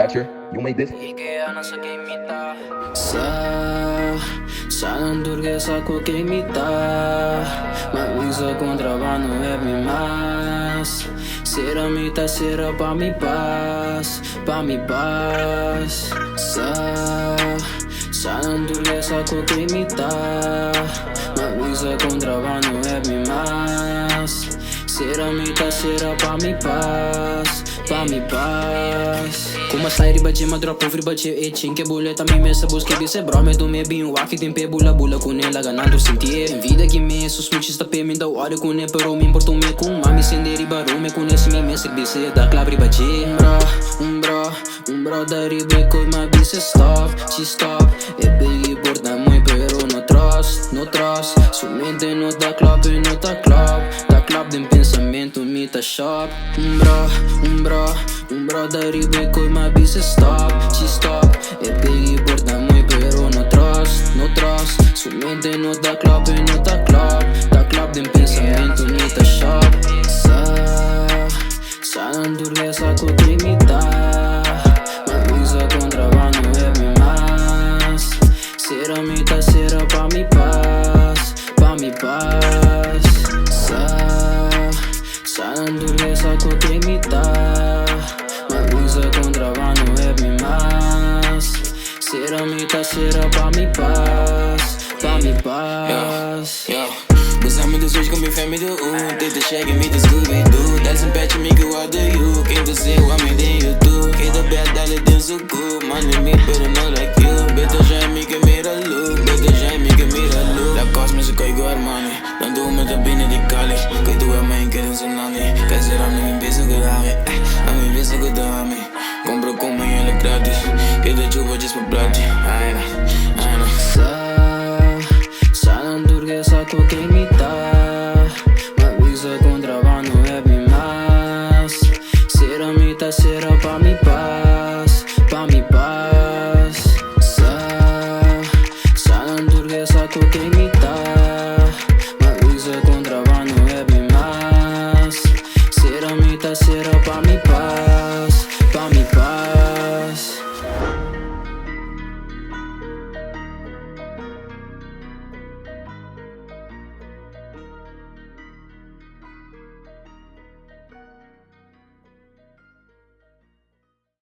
Thatcher, you made this? Sa não durguesa com quem me dá, mas o contrabando é bem mais. Será mita, será pa mi paz, pa mi paz. Sa não durguesa com quem me dá, mas o contrabando é bem mais. Será mita, será pa mi paz, pa mi paz. Kuma sairi bache ma drop free bache e chinke buleta mi mesa busque bise bro me do me bin waki tempe bula bula com ela ganando sentir em vida que me sus switch está pe me da hora com ne pero me importo me com mami senderi baro me conhece me mesa bise da clabri bache bro da ribe coi ma bise stop ci stop e bigi porta muy pero no trust su mente no da club e no da club de pensamento me tá shop bro da ribe coi ma bise stop ci stop e bigi porta muy pero no trust su mente no da club e no da club de pensamento me tá shop sa não durguesa com quem me dá, mas o contrabando é bem mais. Será mita, será pa mi paz, pa mi paz. Sa não durguesa com quem me dá, mas o contrabando é bem mais. Será mita, será pa mi paz, pa mi paz. Besame dos dois com minha família tenta chegar me do Scooby-Doo. Dá-se um pet me que eu odeio. Quem você é o homem de YouTube. Quem da bad dá-lhe dentro do cu. Money me pero não like you. Beta já é que mira look. Beta já é que mira look. La cosmos com igual Armani. Dando uma tabina de Cali. Que tu é mãe que não nani. Quer dizer a mim pensa que dá-me. A mim pensa que dá-me. Compro com mãe ela grátis. Que da chuva diz pra blood. Ai não.